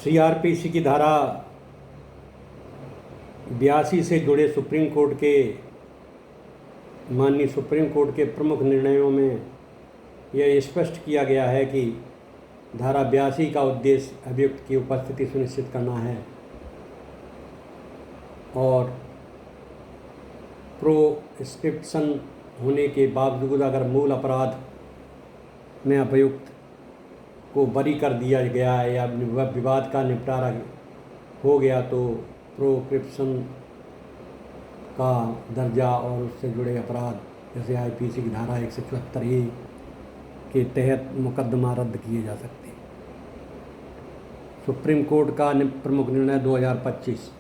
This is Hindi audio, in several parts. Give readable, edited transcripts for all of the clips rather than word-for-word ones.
सीआरपीसी की धारा 82 से जुड़े माननीय सुप्रीम कोर्ट के प्रमुख निर्णयों में यह स्पष्ट किया गया है कि धारा 82 का उद्देश्य अभियुक्त की उपस्थिति सुनिश्चित करना है और प्रोस्क्रिप्शन होने के बावजूद अगर मूल अपराध में अभियुक्त को बरी कर दिया गया है या विवाद का निपटारा हो गया तो प्रोस्क्रिप्शन का दर्जा और उससे जुड़े अपराध जैसे आईपीसी की धारा 174A के तहत मुकदमा रद्द किए जा सकते हैं। सुप्रीम कोर्ट का प्रमुख निर्णय 2025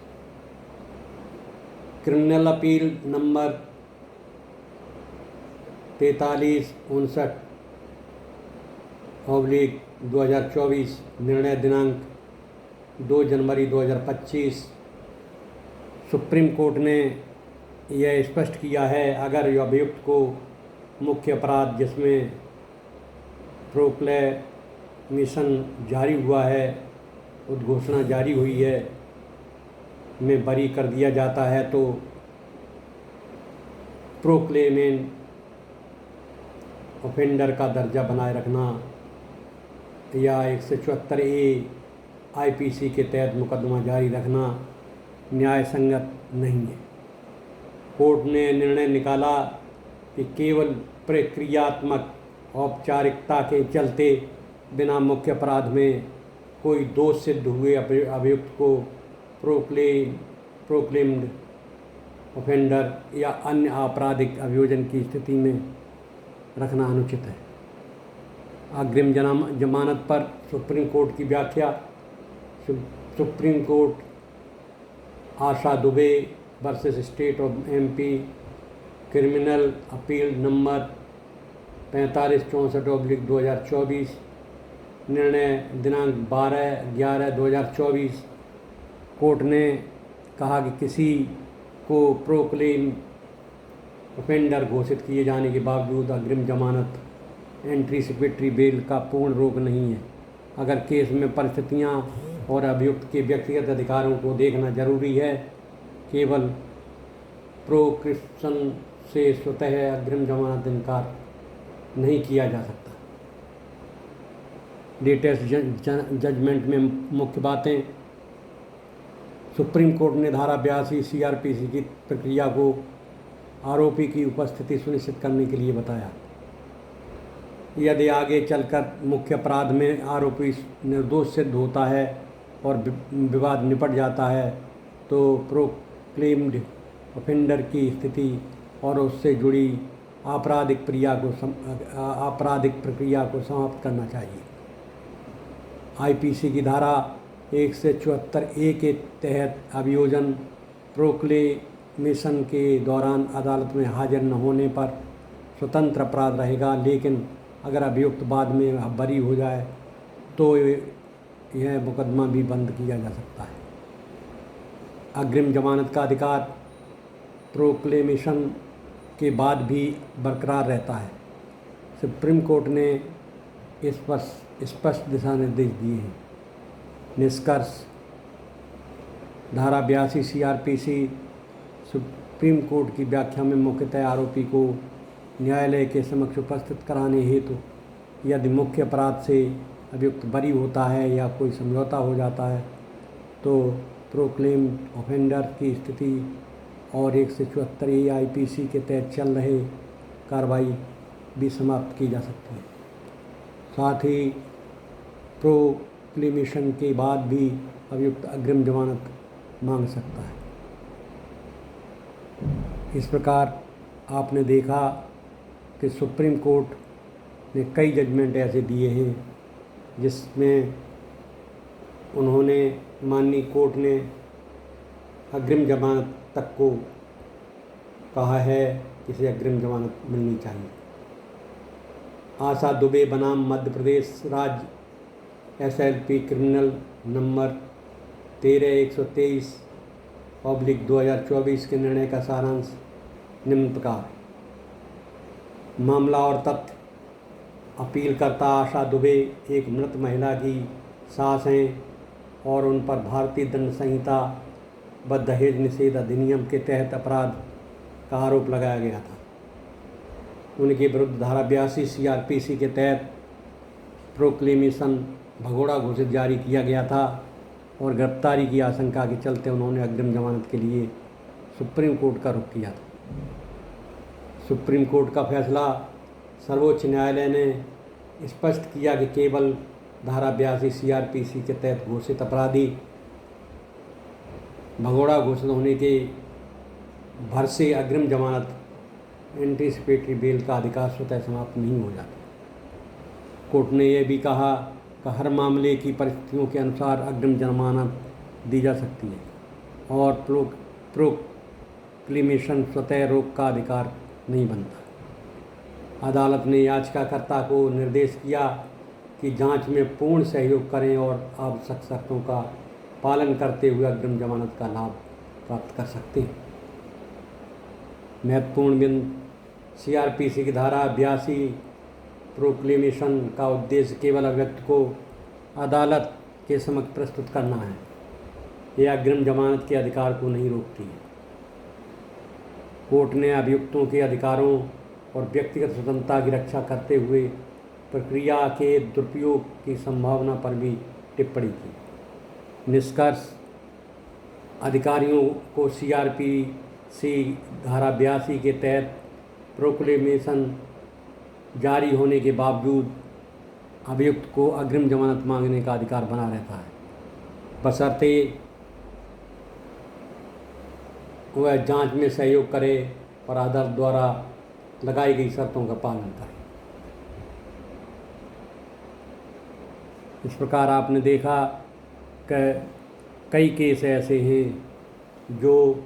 क्रिमिनल अपील नंबर 4359/2024 निर्णय दिनांक 2 जनवरी 2025। सुप्रीम कोर्ट ने यह स्पष्ट किया है अगर अभियुक्त को मुख्य अपराध जिसमें प्रोक्लेमेशन जारी हुआ है, उद्घोषणा जारी हुई है, में बरी कर दिया जाता है तो प्रोक्लेमेंट ऑफेंडर का दर्जा बनाए रखना या 174A आईपीसी के तहत मुकदमा जारी रखना न्याय संगत नहीं है। कोर्ट ने निर्णय निकाला कि केवल प्रक्रियात्मक औपचारिकता के चलते बिना मुख्य अपराध में कोई दोष सिद्ध हुए अभियुक्त को प्रोक्लेम्ड ऑफेंडर या अन्य आपराधिक अभियोजन की स्थिति में रखना अनुचित है। अग्रिम जमानत पर सुप्रीम कोर्ट की व्याख्या। Supreme court Asha Dubey versus state of MP criminal appeal number 4564/2024 निर्णय दिनांक 12/11/2024। कोर्ट ने कहा कि किसी को प्रोक्लेम ऑफेंडर घोषित किए जाने के बावजूद अग्रिम जमानत एंटीसिपेटरी बेल का पूर्ण रोक नहीं है। अगर केस में परिस्थितियां और अभियुक्त के व्यक्तिगत अधिकारों को देखना जरूरी है, केवल प्रोस्क्रिप्शन से स्वतः अग्रिम जमानत इनकार नहीं किया जा सकता। लेटेस्ट जजमेंट में मुख्य बातें। सुप्रीम कोर्ट ने धारा 82 सीआरपीसी की प्रक्रिया को आरोपी की उपस्थिति सुनिश्चित करने के लिए बताया। यदि आगे चलकर मुख्य अपराध में आरोपी निर्दोष सिद्ध होता है और विवाद निपट जाता है तो प्रोक्लेम्ड ऑफेंडर की स्थिति और उससे जुड़ी आपराधिक प्रक्रिया को समाप्त करना चाहिए। आईपीसी की धारा 174A के तहत अभियोजन प्रोक्लेमेशन के दौरान अदालत में हाजिर न होने पर स्वतंत्र अपराध रहेगा, लेकिन अगर अभियुक्त बाद में बरी हो जाए तो यह मुकदमा भी बंद किया जा सकता है। अग्रिम जमानत का अधिकार प्रोक्लेमेशन के बाद भी बरकरार रहता है। सुप्रीम कोर्ट ने इस पर स्पष्ट दिशा निर्देश दिए हैं। निष्कर्ष। धारा 82 सीआरपीसी सुप्रीम कोर्ट की व्याख्या में मुख्यतः आरोपी को न्यायालय के समक्ष उपस्थित कराने हेतु यदि मुख्य अपराध से अभियुक्त बरी होता है या कोई समझौता हो जाता है तो प्रोक्लेम्ड ऑफेंडर की स्थिति और 174A आईपीसी के तहत चल रहे कार्रवाई भी समाप्त की जा सकती है। साथ ही प्रोक्लेमेशन के बाद भी अभियुक्त अग्रिम जमानत मांग सकता है। इस प्रकार आपने देखा कि सुप्रीम कोर्ट ने कई जजमेंट ऐसे दिए हैं जिसमें उन्होंने माननीय कोर्ट ने अग्रिम जमानत तक को कहा है कि इसे अग्रिम जमानत मिलनी चाहिए। आशा दुबे बनाम मध्य प्रदेश राज्य SLP क्रिमिनल नंबर 13/123/2024 के निर्णय का सारांश निम्न प्रकार। मामला और तथ्य। अपीलकर्ता आशा दुबे एक मृत महिला की सास हैं और उन पर भारतीय दंड संहिता व दहेज निषेध अधिनियम के तहत अपराध का आरोप लगाया गया था। उनके विरुद्ध धारा 82 CRPC के तहत प्रोक्लेमेशन भगोड़ा घोषित जारी किया गया था और गिरफ्तारी की आशंका के चलते उन्होंने अग्रिम जमानत के लिए सुप्रीम कोर्ट का रुख किया था। सुप्रीम कोर्ट का फैसला सर्वोच्च न्यायालय ने स्पष्ट किया कि केवल धारा 82 CRPC के तहत घोषित अपराधी भगोड़ा घोषित होने के भर से अग्रिम जमानत एंटीसिपेटरी बेल का अधिकार स्वतः समाप्त नहीं हो जाता। कोर्ट ने यह भी कहा कि हर मामले की परिस्थितियों के अनुसार अग्रिम जमानत दी जा सकती है और प्रोक्लेमेशन स्वतः रोक का अधिकार नहीं बनता। अदालत ने याचिकाकर्ता को निर्देश किया कि जांच में पूर्ण सहयोग करें और आवश्यक शर्तों का पालन करते हुए अग्रिम जमानत का लाभ प्राप्त कर सकते हैं। महत्वपूर्ण बिंदु CRPC की धारा 82 प्रोक्लेमेशन का उद्देश्य केवल अभियुक्त को अदालत के समक्ष प्रस्तुत करना है। यह अग्रिम जमानत के अधिकार को नहीं रोकती है। कोर्ट ने अभियुक्तों के अधिकारों और व्यक्तिगत स्वतंत्रता की रक्षा करते हुए प्रक्रिया के दुरुपयोग की संभावना पर भी टिप्पणी की। निष्कर्ष, अधिकारियों को CRPC धारा 82 के तहत प्रोक्लेमेशन जारी होने के बावजूद अभियुक्त को अग्रिम जमानत मांगने का अधिकार बना रहता है, बशर्ते वह जांच में सहयोग करे और अदालत द्वारा लगाई गई शर्तों का पालन करे। इस प्रकार आपने देखा कि कई केस ऐसे हैं जो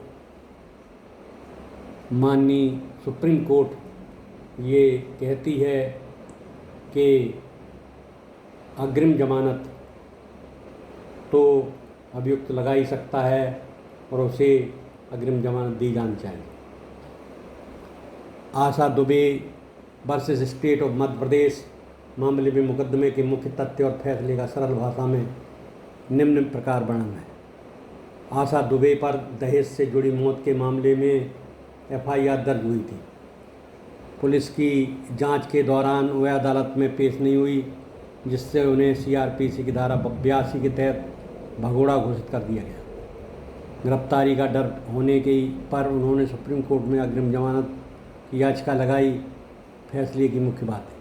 माननीय सुप्रीम कोर्ट ये कहती है कि अग्रिम जमानत तो अभियुक्त लगा ही सकता है और उसे अग्रिम जमानत दी जानी चाहिए। आशा Dubey versus state of Madhya Pradesh मामले में मुकदमे के मुख्य तथ्य और फैसले का सरल भाषा में निम्न प्रकार वर्णन है। आशा दुबे पर दहेज से जुड़ी मौत के मामले में FIR दर्ज हुई थी। पुलिस की जांच के दौरान वह अदालत में पेश नहीं हुई, जिससे उन्हें CRPC की धारा 82 के तहत भगोड़ा घोषित कर दिया गया। गिरफ्तारी का डर होने के पर उन्होंने सुप्रीम कोर्ट में अग्रिम जमानत की याचिका लगाई। फैसले की मुख्य बात है,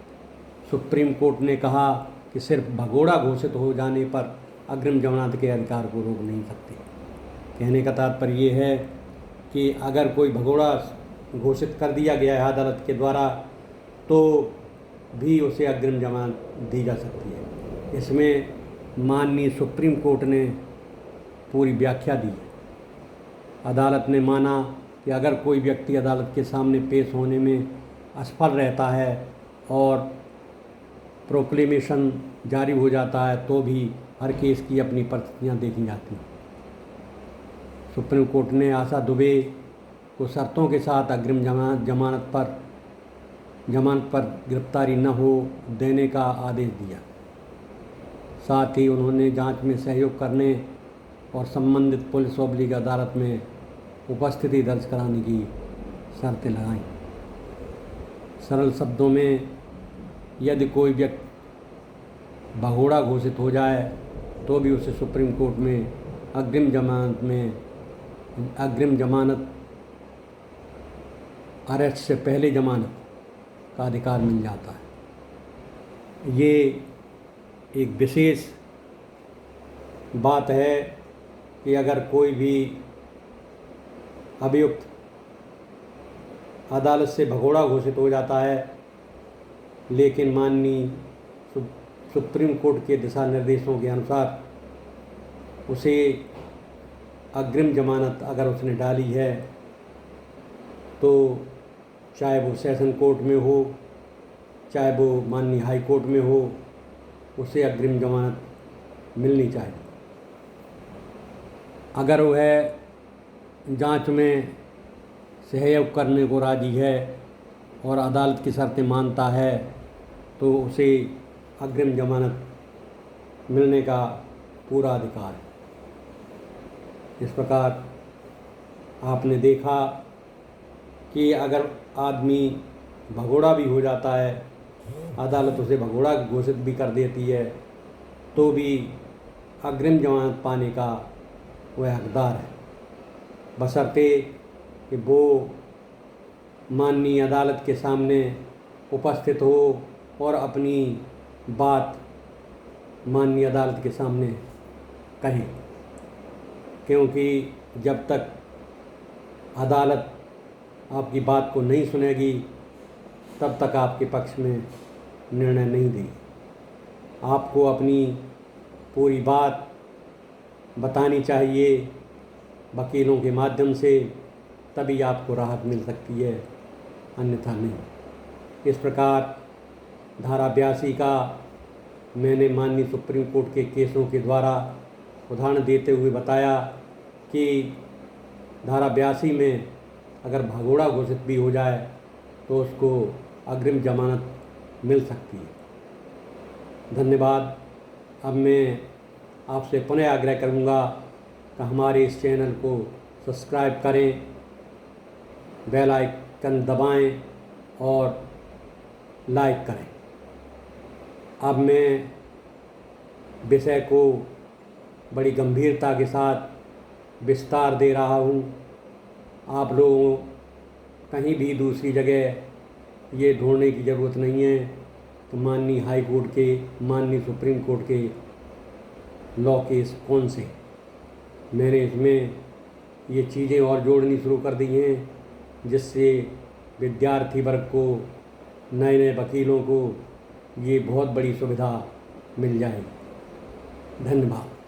सुप्रीम कोर्ट ने कहा कि सिर्फ भगोड़ा घोषित हो जाने पर अग्रिम जमानत के अधिकार को रोक नहीं सकती। कहने का तात्पर्य ये है कि अगर कोई भगोड़ा घोषित कर दिया गया है अदालत के द्वारा तो भी उसे अग्रिम जमानत दी जा सकती है। इसमें माननीय सुप्रीम कोर्ट ने पूरी व्याख्या दी है। अदालत ने माना कि अगर कोई व्यक्ति अदालत के सामने पेश होने में असफल रहता है और प्रोक्लेमेशन जारी हो जाता है तो भी हर केस की अपनी परिस्थितियाँ देखी जाती हैं। सुप्रीम कोर्ट ने आशा दुबे को शर्तों के साथ अग्रिम जमानत पर गिरफ्तारी न हो देने का आदेश दिया। साथ ही उन्होंने जांच में सहयोग करने और संबंधित पुलिस ऑब्लिग अदालत में उपस्थिति दर्ज कराने की शर्तें लगाईं। सरल शब्दों में, यदि कोई व्यक्ति भगोड़ा घोषित हो जाए तो भी उसे सुप्रीम कोर्ट में अग्रिम जमानत अरेस्ट से पहले जमानत का अधिकार मिल जाता है। ये एक विशेष बात है कि अगर कोई भी अभियुक्त अदालत से भगोड़ा घोषित हो जाता है लेकिन माननीय सुप्रीम कोर्ट के दिशा निर्देशों के अनुसार उसे अग्रिम जमानत अगर उसने डाली है तो चाहे वो सेशन कोर्ट में हो चाहे वो माननीय हाई कोर्ट में हो, उसे अग्रिम जमानत मिलनी चाहिए। अगर वह जांच में सहयोग करने को राजी है और अदालत की शर्तें मानता है तो उसे अग्रिम जमानत मिलने का पूरा अधिकार है। इस प्रकार आपने देखा कि अगर आदमी भगोड़ा भी हो जाता है, अदालत उसे भगोड़ा घोषित भी कर देती है, तो भी अग्रिम जमानत पाने का वह हकदार है, बशर्ते कि वो माननीय अदालत के सामने उपस्थित हो और अपनी बात माननीय अदालत के सामने कहे। क्योंकि जब तक अदालत आपकी बात को नहीं सुनेगी तब तक आपके पक्ष में निर्णय नहीं देगी। आपको अपनी पूरी बात बतानी चाहिए वकीलों के माध्यम से, तभी आपको राहत मिल सकती है, अन्यथा नहीं। इस प्रकार धारा 82 का मैंने माननीय सुप्रीम कोर्ट के केसों के द्वारा उदाहरण देते हुए बताया कि धारा 82 में अगर भगोड़ा घोषित भी हो जाए तो उसको अग्रिम जमानत मिल सकती है। धन्यवाद। अब मैं आपसे पुनः आग्रह करूँगा कि हमारे इस चैनल को सब्सक्राइब करें, बेल आइकन दबाएं और लाइक करें। अब मैं विषय को बड़ी गंभीरता के साथ विस्तार दे रहा हूँ। आप लोगों कहीं भी दूसरी जगह ये ढूंढने की ज़रूरत नहीं है तो माननीय हाई कोर्ट के, माननीय सुप्रीम कोर्ट के लॉ केस कौन से। मैंने इसमें ये चीज़ें और जोड़नी शुरू कर दी हैं जिससे विद्यार्थी वर्ग को, नए नए वकीलों को ये बहुत बड़ी सुविधा मिल जाएगी। धन्यवाद।